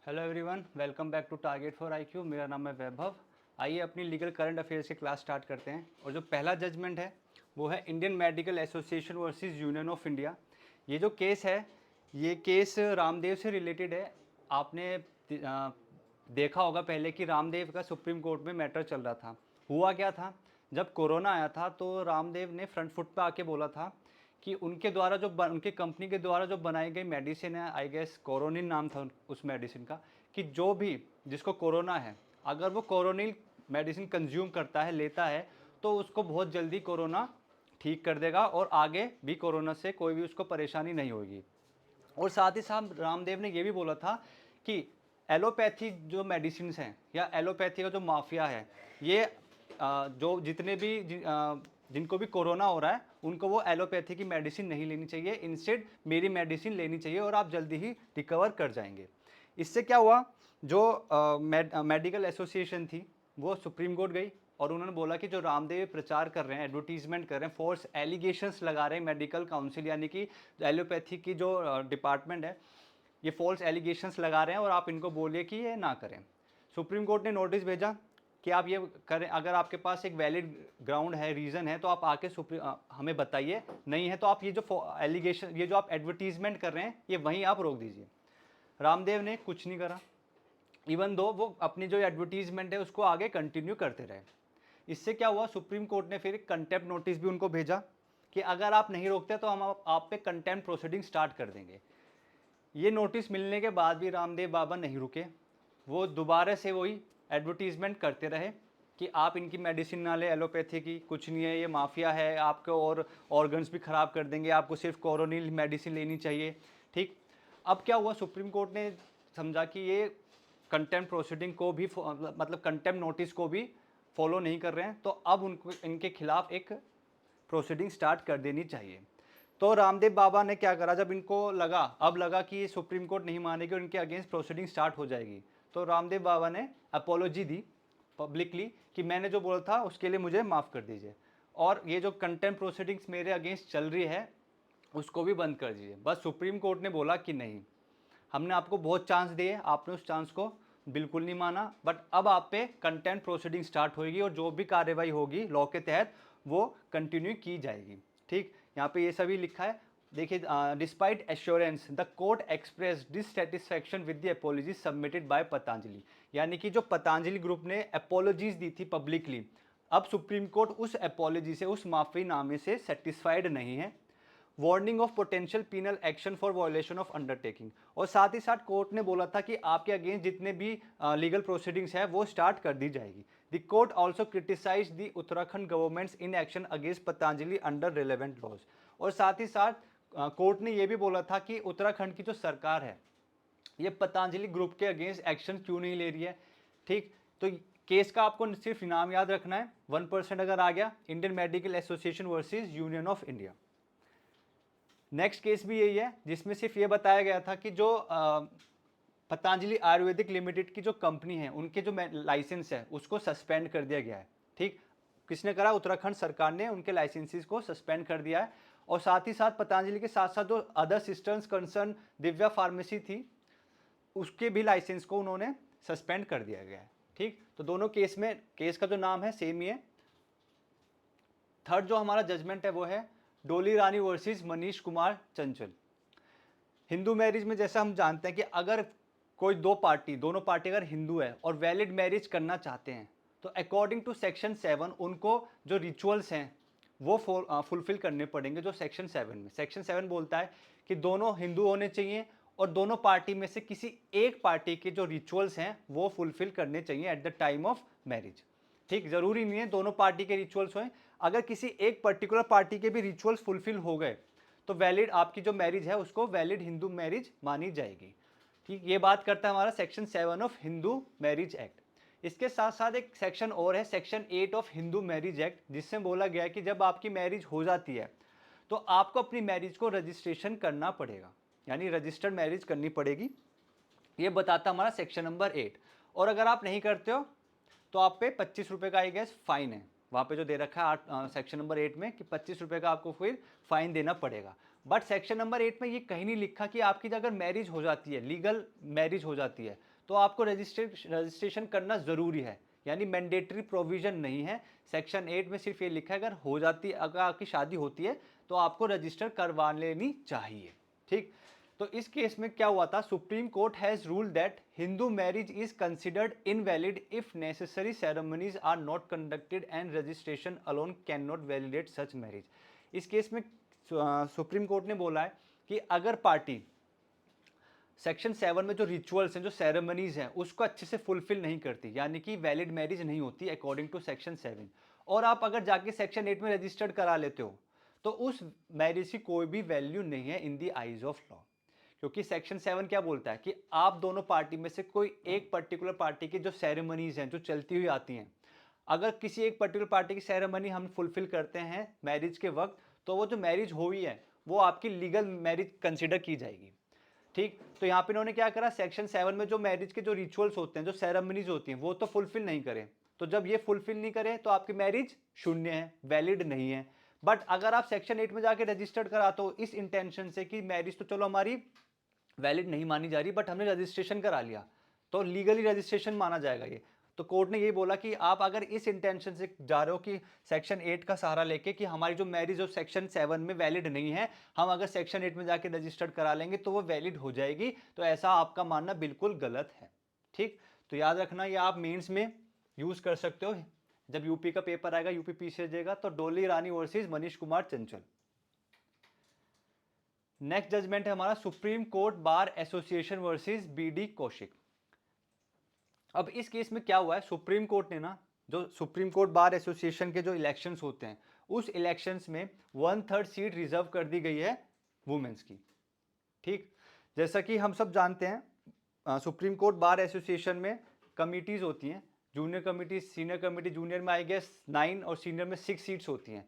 Hello everyone, welcome back to target for IQ. मेरा नाम है वैभव। आइए अपनी लीगल करंट अफेयर्स की क्लास स्टार्ट करते हैं। और जो पहला जजमेंट है वो है Indian Medical Association versus Union of India. ये जो केस है, ये केस रामदेव से रिलेटेड है। आपने देखा होगा पहले कि रामदेव का सुप्रीम कोर्ट में मैटर चल रहा था। हुआ क्या था, जब कोरोना आया था तो रामदेव ने फ्रंट फुट पे आके बोला था कि उनके द्वारा उनके कंपनी के द्वारा जो बनाई गई मेडिसिन है, आई गेस कोरोनिल नाम था उस मेडिसिन का, कि जो भी जिसको कोरोना है, अगर वो कोरोनिल मेडिसिन कंज्यूम करता है, लेता है, तो उसको बहुत जल्दी कोरोना ठीक कर देगा और आगे भी कोरोना से कोई भी उसको परेशानी नहीं होगी। और साथ ही साथ रामदेव ने ये भी बोला था कि एलोपैथी जो मेडिसिन हैं या एलोपैथी का जो माफिया है, ये जो जितने भी जिनको भी कोरोना हो रहा है उनको वो एलोपैथी की मेडिसिन नहीं लेनी चाहिए, इंस्टेड मेरी मेडिसिन लेनी चाहिए और आप जल्दी ही रिकवर कर जाएंगे। इससे क्या हुआ, जो मेडिकल एसोसिएशन थी वो सुप्रीम कोर्ट गई और उन्होंने बोला कि जो रामदेव प्रचार कर रहे हैं, एडवर्टीजमेंट कर रहे हैं, फोर्स एलिगेशंस लगा रहे हैं मेडिकल काउंसिल यानी कि एलोपैथी की जो डिपार्टमेंट है, ये फॉल्स एलिगेशंस लगा रहे हैं और आप इनको बोलिए कि ये ना करें। सुप्रीम कोर्ट ने नोटिस भेजा कि आप ये करें, अगर आपके पास एक वैलिड ग्राउंड है, रीज़न है, तो आप आके हमें बताइए, नहीं है तो आप ये जो एलिगेशन, ये जो आप एडवर्टीजमेंट कर रहे हैं, ये वहीं आप रोक दीजिए। रामदेव ने कुछ नहीं करा, इवन दो वो अपनी जो एडवर्टीजमेंट है उसको आगे कंटिन्यू करते रहे। इससे क्या हुआ, सुप्रीम कोर्ट ने फिर कंटेम्प्ट नोटिस भी उनको भेजा कि अगर आप नहीं रोकते तो हम आप पे कंटेम्प्ट प्रोसीडिंग स्टार्ट कर देंगे। ये नोटिस मिलने के बाद भी रामदेव बाबा नहीं रुके, वो दोबारा से वही एडवर्टीजमेंट करते रहे कि आप इनकी मेडिसिन ना ले, एलोपैथी की कुछ नहीं है, ये माफिया है, आपके और ऑर्गन्स भी ख़राब कर देंगे, आपको सिर्फ कोरोनिल मेडिसिन लेनी चाहिए। ठीक, अब क्या हुआ, सुप्रीम कोर्ट ने समझा कि ये कंटेम्प्ट प्रोसीडिंग को भी मतलब कंटेम्प्ट नोटिस को भी फॉलो नहीं कर रहे हैं, तो अब उनको इनके खिलाफ एक प्रोसीडिंग स्टार्ट कर देनी चाहिए। तो रामदेव बाबा ने क्या करा, जब इनको लगा, अब लगा कि सुप्रीम कोर्ट नहीं मानेगी और इनके अगेंस्ट प्रोसीडिंग स्टार्ट हो जाएगी, तो रामदेव बाबा ने अपोलॉजी दी पब्लिकली कि मैंने जो बोला था उसके लिए मुझे माफ़ कर दीजिए और ये जो कंटेम्प्ट प्रोसीडिंग्स मेरे अगेंस्ट चल रही है उसको भी बंद कर दीजिए। बस सुप्रीम कोर्ट ने बोला कि नहीं, हमने आपको बहुत चांस दिए, आपने उस चांस को बिल्कुल नहीं माना, बट अब आप पे कंटेम्प्ट प्रोसीडिंग स्टार्ट होगी और जो भी कार्रवाई होगी लॉ के तहत वो कंटिन्यू की जाएगी। ठीक, यहाँ पे ये सभी लिखा है, देखिए, despite assurance the court express dissatisfaction with the apology submitted by Patanjali, यानी कि जो पतंजलि ग्रुप ने अपोलॉजीज दी थी पब्लिकली, अब सुप्रीम कोर्ट उस अपोलॉजी से, उस माफी नामे से सेटिस्फाइड नहीं है। Warning of potential penal action for violation of undertaking, और साथ ही साथ कोर्ट ने बोला था कि आपके अगेंस्ट जितने भी लीगल प्रोसीडिंग्स है वो स्टार्ट कर दी जाएगी। The court also criticise the Uttarakhand government's inaction against Patanjali under relevant laws, और साथ ही साथ कोर्ट ने यह भी बोला था कि उत्तराखंड की जो सरकार है ये पतंजलि ग्रुप के अगेंस्ट एक्शन क्यों नहीं ले रही है। ठीक, तो केस का आपको सिर्फ नाम याद रखना है, 1% अगर आ गया, Indian Medical Association versus Union of India. Next case भी यही है जिसमें सिर्फ ये बताया गया था कि जो पतंजलि आयुर्वेदिक लिमिटेड की जो कंपनी है उनके जो लाइसेंस है उसको सस्पेंड कर दिया गया है। ठीक, किसने करा, उत्तराखंड सरकार ने उनके लाइसेंसेस को सस्पेंड कर दिया है। और साथ ही साथ पतंजलि के साथ साथ जो other sisters concern Divya pharmacy थी उसके भी लाइसेंस को उन्होंने सस्पेंड कर दिया गया है। ठीक, तो दोनों केस में केस का जो नाम है सेम ही है। थर्ड जो हमारा जजमेंट है वो है डोली रानी वर्सेस मनीष कुमार चंचल। हिंदू मैरिज में जैसा हम जानते हैं कि अगर कोई दोनों पार्टी अगर हिंदू है और वैलिड मैरिज करना चाहते हैं तो अकॉर्डिंग टू सेक्शन 7 उनको जो रिचुअल्स हैं वो फुलफिल करने पड़ेंगे। जो सेक्शन 7 बोलता है कि दोनों हिंदू होने चाहिए और दोनों पार्टी में से किसी एक पार्टी के जो रिचुअल्स हैं वो फुलफिल करने चाहिए at the time of marriage. ठीक, जरूरी नहीं है दोनों पार्टी के रिचुअल्स हों, अगर किसी एक पर्टिकुलर पार्टी के भी रिचुअल्स फुलफिल हो गए तो वैलिड आपकी जो मैरिज है उसको वैलिड हिंदू मैरिज मानी जाएगी। ठीक, ये बात करता है हमारा section 7 of Hindu marriage act. इसके साथ साथ एक सेक्शन और है, section 8 of Hindu marriage act, जिसमें बोला गया है कि जब आपकी मैरिज हो जाती है तो आपको अपनी मैरिज को रजिस्ट्रेशन करना पड़ेगा, यानी रजिस्टर्ड मैरिज करनी पड़ेगी। ये बताता हमारा सेक्शन नंबर 8। और अगर आप नहीं करते हो तो आप पे 25 रुपये का आई गेस फाइन है, वहाँ पे जो दे रखा है सेक्शन नंबर 8 में कि 25 रुपये का आपको फिर फाइन देना पड़ेगा। बट सेक्शन नंबर 8 में ये कहीं नहीं लिखा कि आपकी अगर मैरिज हो जाती है, लीगल मैरिज हो जाती है, तो आपको रजिस्ट्रेशन करना ज़रूरी है, यानी मैंडेटरी प्रोविज़न नहीं है। सेक्शन 8 में सिर्फ ये लिखा है अगर आपकी शादी होती है तो आपको रजिस्टर करवा लेनी चाहिए, ठीक। तो इस केस में क्या हुआ था, Supreme Court has ruled that Hindu marriage is considered invalid if necessary ceremonies are not conducted and registration alone can not validate such marriage. इस केस में सुप्रीम कोर्ट ने बोला है कि अगर पार्टी सेक्शन 7 में जो रिचुअल्स हैं, जो सेरेमनीज हैं, उसको अच्छे से फुलफिल नहीं करती, यानी कि वैलिड मैरिज नहीं होती अकॉर्डिंग टू सेक्शन 7, और आप अगर जाके सेक्शन 8 में रजिस्टर्ड करा लेते हो तो उस मैरिज की कोई भी वैल्यू नहीं है इन दी आइज ऑफ लॉ। क्योंकि सेक्शन 7 क्या बोलता है कि आप दोनों पार्टी में से कोई एक पर्टिकुलर पार्टी की जो सेरेमनीज हैं, जो चलती हुई आती हैं, अगर किसी एक पर्टिकुलर पार्टी की सेरेमनी हम फुलफिल करते हैं मैरिज के वक्त, तो वो जो मैरिज हुई है वो आपकी लीगल मैरिज कंसिडर की जाएगी, ठीक। तो यहाँ पे इन्होंने क्या करा, सेक्शन 7 में जो मैरिज के जो रिचुअल्स होते हैं, जो सेरेमनीज होती हैं, वो तो फुलफिल नहीं करें। तो जब ये फुलफिल नहीं करें तो आपकी मैरिज शून्य है, वैलिड नहीं है। बट अगर आप सेक्शन 8 में जाके रजिस्टर्ड कराते हो इस इंटेंशन से कि मैरिज तो चलो हमारी वैलिड नहीं मानी जा रही, बट हमने रजिस्ट्रेशन करा लिया, तो लीगली रजिस्ट्रेशन माना जाएगा ये। तो कोर्ट ने ये बोला कि आप अगर इस इंटेंशन से जा रहे हो कि सेक्शन 8 का सहारा लेके कि हमारी जो मैरिज ऑफ सेक्शन 7 में वैलिड नहीं है, हम अगर सेक्शन 8 में जाके रजिस्टर्ड करा लेंगे तो वो वैलिड हो जाएगी, तो ऐसा आपका मानना बिल्कुल गलत है, ठीक। तो याद रखना, ये आप मेंस में यूज कर सकते हो। जब यूपी का पेपर आएगा, यूपी पीछे जाएगा, तो डोली रानी वर्सेस मनीष कुमार चंचल। नेक्स्ट जजमेंट है हमारा Supreme Court Bar Association versus BD Kaushik. अब इस केस में क्या हुआ है, सुप्रीम कोर्ट ने ना, जो सुप्रीम कोर्ट बार एसोसिएशन के जो इलेक्शंस होते हैं, उस इलेक्शंस में 1/3 सीट रिजर्व कर दी गई है वुमेन्स की, ठीक। जैसा कि हम सब जानते हैं, सुप्रीम कोर्ट बार एसोसिएशन में कमिटीज होती हैं, junior committee, senior committee. Junior में आई गेस 9 और सीनियर में 6 सीट्स होती हैं,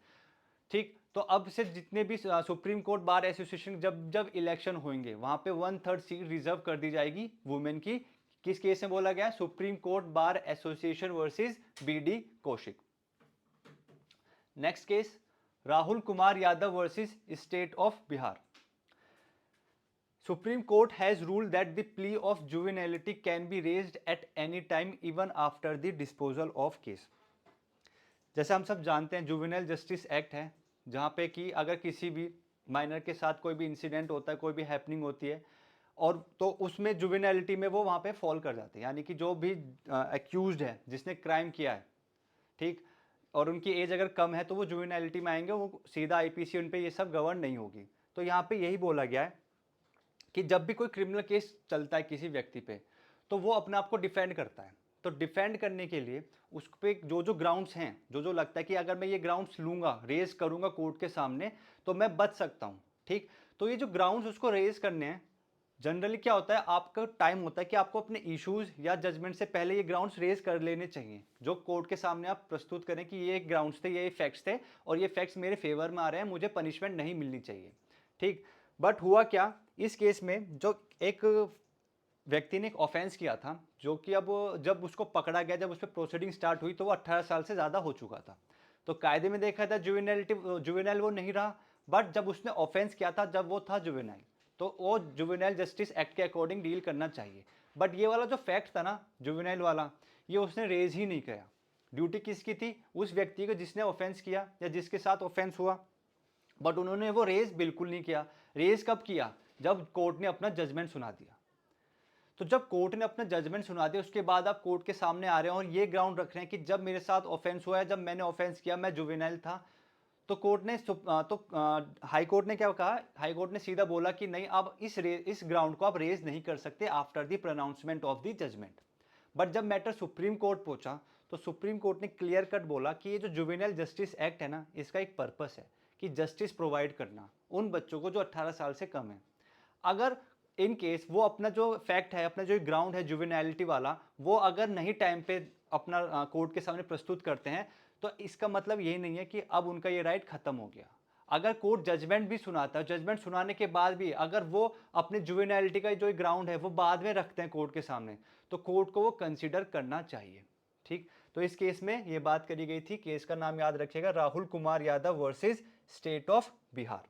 ठीक। तो अब से जितने भी सुप्रीम कोर्ट बार एसोसिएशन जब जब इलेक्शन होंगे, वहां पे 1/3 सीट रिजर्व कर दी जाएगी वुमेन की। किस केस में बोला गया है, Supreme Court Bar Association versus BD Kaushik. Next case, Rahul Kumar Yadav versus state of Bihar. Supreme Court has ruled that the plea of juvenility can be raised at any time even after the disposal of case. जैसे हम सब जानते हैं, juvenile justice act है, जहाँ पे कि अगर किसी भी माइनर के साथ कोई भी इंसिडेंट होता है, कोई भी हैपनिंग होती है, और तो उसमें जुवेनाइलिटी में वो वहाँ पे फॉल कर जाते हैं, यानी कि जो भी एक्यूज्ड है, जिसने क्राइम किया है, ठीक, और उनकी एज अगर कम है तो वो जुवेनाइलिटी में आएंगे, वो सीधा आईपीसी उन पे ये सब गवर्न नहीं होगी। तो यहाँ पे यही बोला गया है कि जब भी कोई क्रिमिनल केस चलता है किसी व्यक्ति पे, तो वो अपने आप को डिफेंड करता है। तो डिफेंड करने के लिए उस पे जो जो ग्राउंड्स हैं, जो जो लगता है कि अगर मैं ये ग्राउंड्स लूँगा, रेज करूँगा कोर्ट के सामने, तो मैं बच सकता हूँ, ठीक। तो ये जो ग्राउंड्स उसको रेज करने हैं, जनरली क्या होता है, आपका टाइम होता है कि आपको अपने इश्यूज या जजमेंट से पहले ये ग्राउंड्स रेज कर लेने चाहिए, जो कोर्ट के सामने आप प्रस्तुत करें कि ये ग्राउंड्स थे, ये फैक्ट्स थे, और ये फैक्ट्स मेरे फेवर में आ रहे हैं, मुझे पनिशमेंट नहीं मिलनी चाहिए, ठीक। बट हुआ क्या, इस केस में जो एक व्यक्ति ने एक ऑफेंस किया था, जो कि अब जब उसको पकड़ा गया, जब उस पर प्रोसीडिंग स्टार्ट हुई, तो वो 18 साल से ज़्यादा हो चुका था। तो कायदे में देखा था जुवेनाइल वो नहीं रहा, बट जब उसने ऑफेंस किया था, जब वो था जुवेनाइल, तो वो जुवेनाइल जस्टिस एक्ट के अकॉर्डिंग डील करना चाहिए। बट ये वाला जो फैक्ट था ना, जुवेनाइल वाला, ये उसने रेज ही नहीं किया। ड्यूटी किसकी थी, उस व्यक्ति को जिसने ऑफेंस किया या जिसके साथ ऑफेंस हुआ, बट उन्होंने वो रेज बिल्कुल नहीं किया। रेज कब किया, जब कोर्ट ने अपना जजमेंट सुना दिया। तो जब कोर्ट ने अपना जजमेंट सुना दिया, उसके बाद आप कोर्ट के सामने आ रहे हैं और ये ग्राउंड रख रहे हैं कि जब मेरे साथ ऑफेंस हुआ है, जब मैंने ऑफेंस किया, मैं जुवेनाइल था, तो कोर्ट ने हाई कोर्ट ने क्या कहा, हाई कोर्ट ने सीधा बोला कि नहीं, अब इस ग्राउंड को आप रेज नहीं कर सकते after the pronouncement of the judgment. But जब मैटर सुप्रीम कोर्ट पहुंचा, तो सुप्रीम कोर्ट ने क्लियर कट बोला कि ये जो जुवेनाइल जस्टिस एक्ट है ना, इसका एक पर्पस है कि जस्टिस प्रोवाइड करना उन बच्चों को जो 18 साल से कम है। अगर इन केस वो अपना जो फैक्ट है, अपना जो ग्राउंड है जुवेनाइलिटी वाला, वो अगर नहीं टाइम पे अपना कोर्ट के सामने प्रस्तुत करते हैं, तो इसका मतलब यही नहीं है कि अब उनका ये राइट खत्म हो गया। अगर कोर्ट जजमेंट भी सुनाता है, जजमेंट सुनाने के बाद भी अगर वो अपने जुवेनाइलिटी का जो ग्राउंड है वो बाद में रखते हैं कोर्ट के सामने, तो कोर्ट को वो कंसिडर करना चाहिए, ठीक। तो इस केस में ये बात करी गई थी, केस का नाम याद रखिएगा, Rahul Kumar Yadav versus state of Bihar.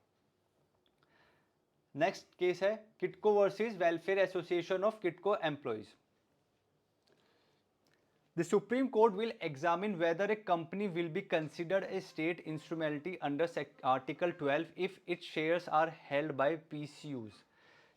Next case है KITCO versus welfare association of KITCO employees. The Supreme Court will examine whether a company will be considered a state instrumentality under Article 12 if its shares are held by PSUs.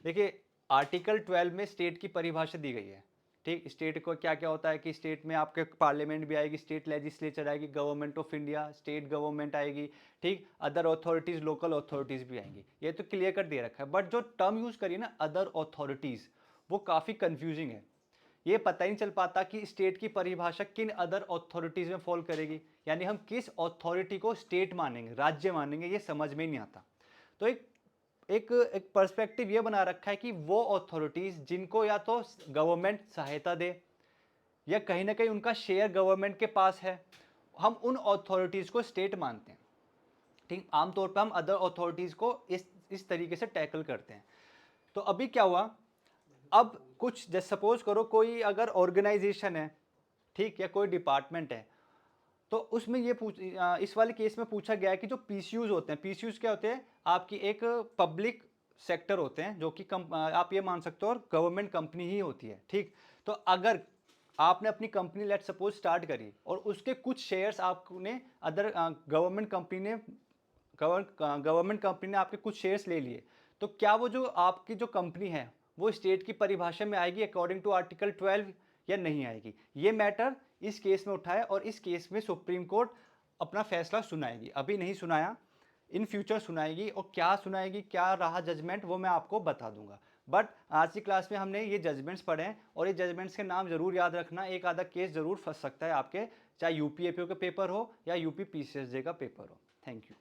देखिए article 12 में state की परिभाषा दी गई है, ठीक। State को क्या क्या होता है कि स्टेट में आपके पार्लियामेंट भी आएगी, स्टेट लेजिस्लेचर आएगी, government of India, state government आएगी, ठीक। अदर अथॉरिटीज़, लोकल अथॉरिटीज़ भी आएंगी, ये तो क्लियर कर दे रखा है। बट जो टर्म यूज़ करिए ना अदर अथॉरिटीज़, वो काफ़ी कन्फ्यूजिंग है। ये पता ही नहीं चल पाता कि स्टेट की परिभाषा किन अदर अथॉरिटीज़ में फॉल करेगी, यानी हम किस अथॉरिटी को स्टेट मानेंगे, राज्य मानेंगे, ये समझ में ही नहीं आता। तो एक पर्सपेक्टिव ये बना रखा है कि वो अथॉरिटीज़ जिनको या तो गवर्नमेंट सहायता दे या कहीं ना कहीं उनका शेयर गवर्नमेंट के पास है, हम उन अथॉरिटीज़ को स्टेट मानते हैं, ठीक। आमतौर पर हम अदर अथॉरिटीज़ को इस तरीके से टैकल करते हैं। तो अभी क्या हुआ, अब कुछ जैसे सपोज करो कोई अगर ऑर्गेनाइजेशन है, ठीक, या कोई डिपार्टमेंट है, तो उसमें ये इस वाले केस में पूछा गया है कि जो पीसीयूज होते हैं, पीसीयूज क्या होते हैं, आपकी एक पब्लिक सेक्टर होते हैं जो कि आप ये मान सकते हो और गवर्नमेंट कंपनी ही होती है, ठीक। तो अगर आपने अपनी कंपनी लेट सपोज स्टार्ट करी और उसके कुछ शेयर्स आपने अदर गवर्नमेंट कंपनी ने आपके कुछ शेयर्स ले लिए, तो क्या वो जो आपकी जो कंपनी है वो स्टेट की परिभाषा में आएगी अकॉर्डिंग टू आर्टिकल 12 या नहीं आएगी? ये मैटर इस केस में उठा है और इस केस में सुप्रीम कोर्ट अपना फैसला सुनाएगी। अभी नहीं सुनाया, इन फ्यूचर सुनाएगी, और क्या सुनाएगी, क्या रहा जजमेंट, वो मैं आपको बता दूंगा। बट आज की क्लास में हमने ये जजमेंट्स पढ़े हैं और ये जजमेंट्स के नाम जरूर याद रखना, एक आधा केस जरूर फंस सकता है आपके, चाहे यूपीएपीओ का पेपर हो या यूपी पीसीएसजे का पेपर हो। Thank you.